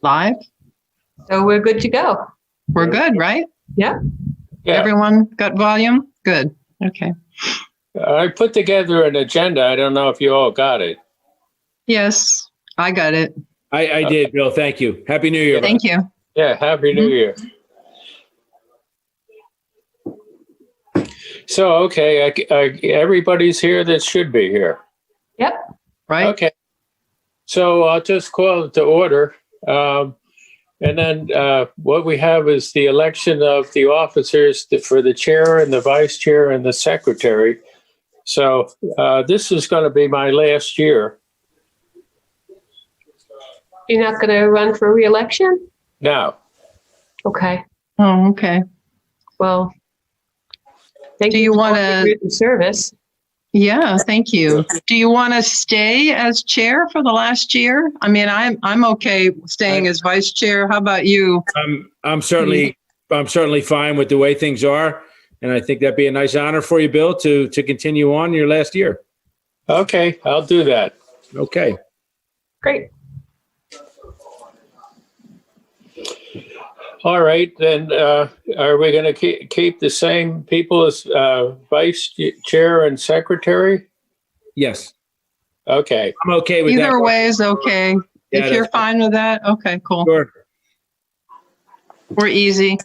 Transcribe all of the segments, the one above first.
live? So we're good to go. We're good, right? Yeah. Everyone got volume? Good. Okay. I put together an agenda. I don't know if you all got it. Yes, I got it. I did, Bill. Thank you. Happy New Year. Thank you. Yeah, Happy New Year. So, okay, everybody's here that should be here. Yep. Right? Okay. So I'll just call it to order. And then what we have is the election of the officers for the chair and the vice chair and the secretary. So this is going to be my last year. You're not going to run for re-election? No. Okay. Oh, okay. Well, thank Do you for want all to? your service. Yeah, thank you. Do you want to stay as chair for the last year? I mean, I'm okay staying as vice chair. How about you? I'm certainly fine with the way things are, and I think that'd be a nice honor for you, Bill, to continue on your last year. Okay, I'll do that. Okay. Great. All right, then are we going to keep the same people as vice chair and secretary? Yes. Okay. I'm okay with that. Either way is okay. Yeah, If you're fine with that, okay, cool. Sure. We're easy.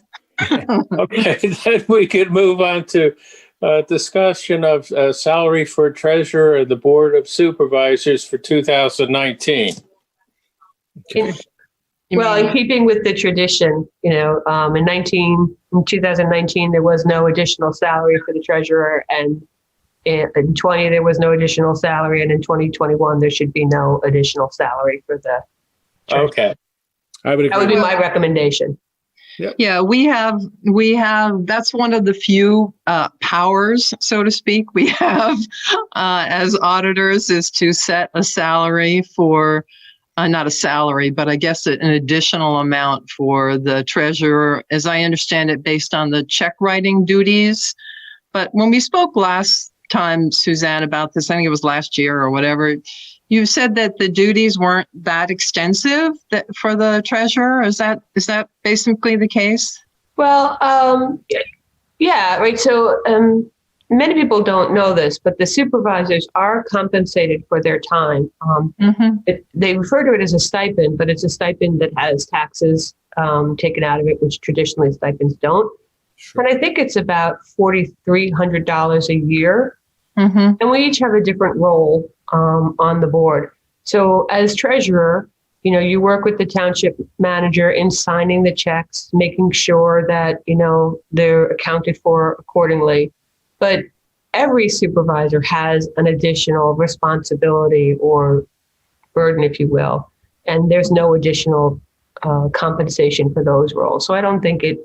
Okay, then we could move on to discussion of salary for treasurer of the Board of Supervisors for 2019. Well, in keeping with the tradition, in 2019, there was no additional salary for the treasurer, and in 20, there was no additional salary, and in 2021, there should be no additional salary for the treasurer. Okay. I would agree. That would be my recommendation. Yeah, we have, that's one of the few powers, so to speak, we have as auditors, is to set a salary for, not a salary, but I guess an additional amount for the treasurer, as I understand it, based on the check writing duties. But when we spoke last time, Suzanne, about this, I think it was last year or whatever, you said that the duties weren't that extensive for the treasurer. Is that basically the case? Well, Yeah, right. So many people don't know this, but the supervisors are compensated for their time. They refer to it as a stipend, but it's a stipend that has taxes taken out of it, which traditionally stipends don't. Sure. And I think it's about $4,300 a year. And we each have a different role on the board. So as treasurer, you work with the township manager in signing the checks, making sure that, they're accounted for accordingly. But every supervisor has an additional responsibility or burden, if you will, and there's no additional compensation for those roles. So I don't think it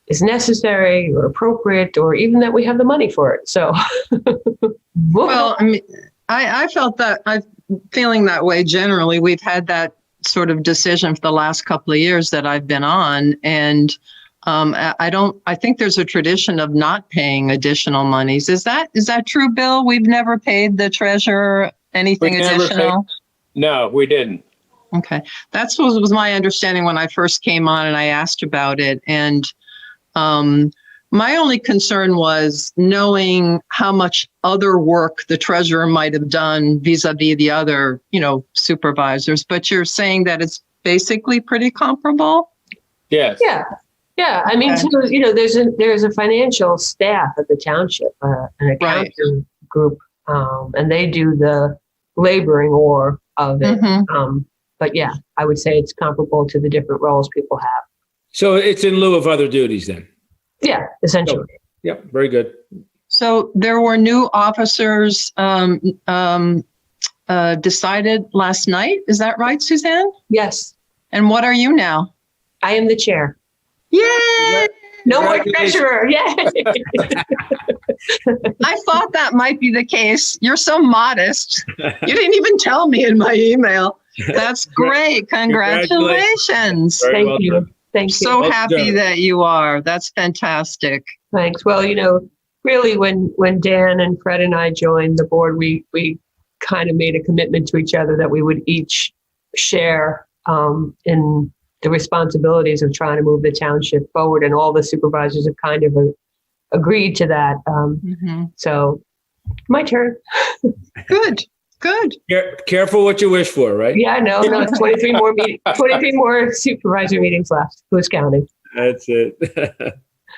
is necessary or appropriate, or even that we have the money for it. So, well, I mean, I felt that I'm feeling that way generally. We've had that sort of decision for the last couple of years that I've been on, and I think there's a tradition of not paying additional monies. Is that true, Bill? We've never paid the treasurer anything additional? No, we didn't. Okay. That's what was my understanding when I first came on and I asked about it. And my only concern was knowing how much other work the treasurer might have done vis-a-vis the other, supervisors. But you're saying that it's basically pretty comparable? Yes. Yeah. I mean, there's a financial staff at the township, an accounting group, and they do the laboring of it. But yeah, I would say it's comparable to the different roles people have. So it's in lieu of other duties then? Yeah, essentially. Yep, very good. So there were new officers decided last night. Is that right, Suzanne? Yes. And what are you now? I am the chair. Yay! No more treasurer. Yay! I thought that might be the case. You're so modest. You didn't even tell me in my email. That's great. Congratulations. Thank you. Thank you. So happy that you are. That's fantastic. Thanks. Well, really when Dan and Fred and I joined the board, we kind of made a commitment to each other that we would each share in the responsibilities of trying to move the township forward, and all the supervisors have kind of agreed to that. So my turn. Good. Careful what you wish for, right? Yeah, no, 23 more 23 more supervisor meetings left. Who's counting? That's it. I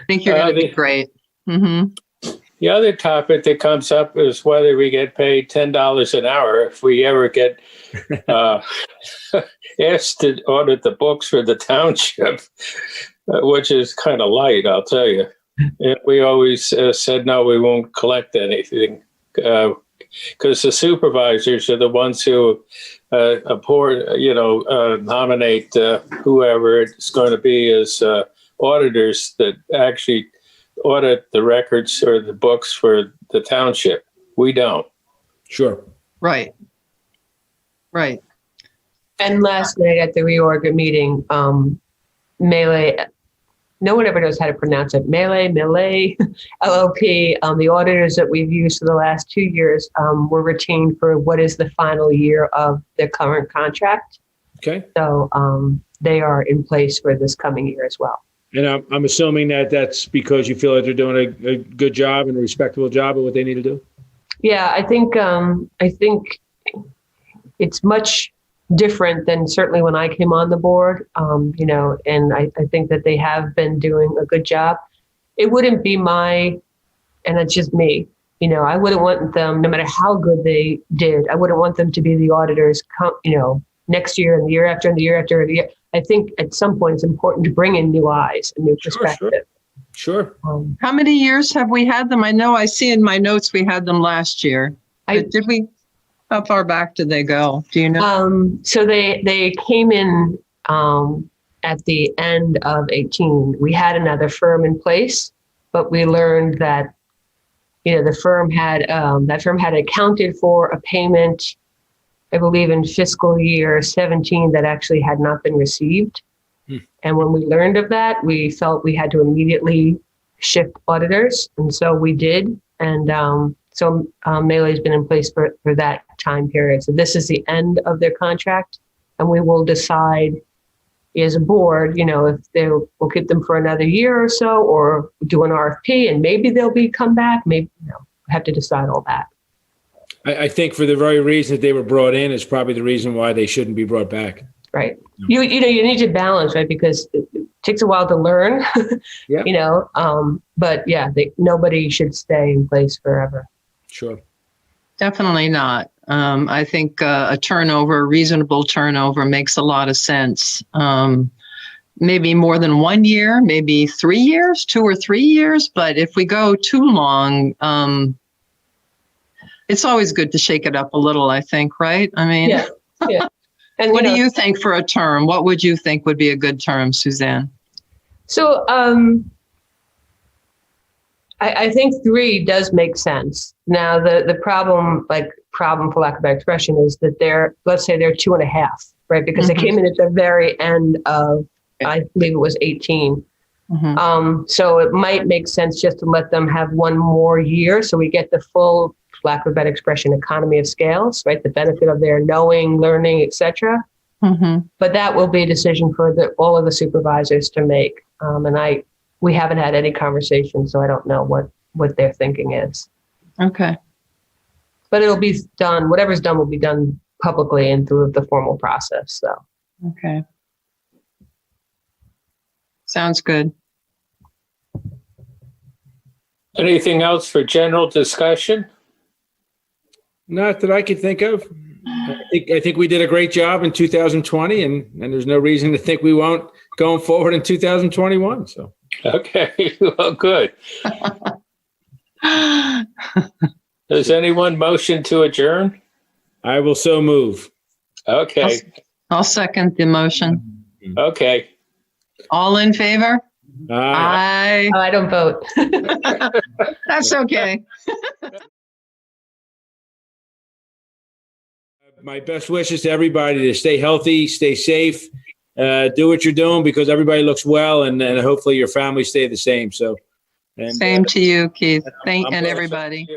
think you're going to be great. The other topic that comes up is whether we get paid $10 an hour if we ever get asked to audit the books for the township, which is kind of light, I'll tell you. And we always said, no, we won't collect anything because the supervisors are the ones who nominate whoever it's going to be as auditors that actually audit the records or the books for the township. We don't. Sure. Right. And last night at the reorg meeting, Melee, no one ever knows how to pronounce it. Melee, LLP, the auditors that we've used for the last 2 years were retained for what is the final year of their current contract. Okay. So they are in place for this coming year as well. And I'm assuming that that's because you feel that they're doing a good job and a respectable job of what they need to do? Yeah, I think it's much different than certainly when I came on the board, and I think that they have been doing a good job. It wouldn't be and it's just me, I wouldn't want them, no matter how good they did, I wouldn't want them to be the auditors, next year and the year after and the year after and the year. I think at some point it's important to bring in new eyes and new perspective. Sure. How many years have we had them? I know I see in my notes we had them last year. Did we? How far back did they go? Do you know? So they came in at the end of 18. We had another firm in place, but we learned that the firm had accounted for a payment, I believe in fiscal year 17, that actually had not been received. And when we learned of that, we felt we had to immediately shift auditors. And so we did. And so Melee's been in place for that time period. So this is the end of their contract. And we will decide as a board, if we'll keep them for another year or so, or do an RFP and maybe they'll come back. Maybe, have to decide all that. I think for the very reason that they were brought in is probably the reason why they shouldn't be brought back. Right. You need to balance, right? Because it takes a while to learn, Yeah. But yeah, nobody should stay in place forever. Sure. Definitely not. I think a reasonable turnover makes a lot of sense. Maybe more than 1 year, maybe 3 years, 2 or 3 years. But if we go too long, it's always good to shake it up a little, I think, right? I mean, yeah. And what do you think for a term? What would you think would be a good term, Suzanne? So I think 3 does make sense. Now, the problem for lack of better expression, is that let's say they're 2.5, right? Because they came in at the very end of, I believe it was 18. So it might make sense just to let them have 1 more year so we get the full, for lack of a better expression, economy of scales, right? The benefit of their knowing, learning, etc. But that will be a decision for all of the supervisors to make. And we haven't had any conversation, so I don't know what their thinking is. Okay. But it'll be done, whatever's done will be done publicly and through the formal process. So. Okay. Sounds good. Anything else for general discussion? Not that I could think of. I think we did a great job in 2020, and there's no reason to think we won't going forward in 2021. So. Okay, well, good. Does anyone motion to adjourn? I will so move. Okay. I'll second the motion. Okay. All in favor? Aye. Oh, I don't vote. That's okay. My best wishes to everybody to stay healthy, stay safe, do what you're doing because everybody looks well, and hopefully your family stay the same. So, Same to you, Keith. And blessed. everybody.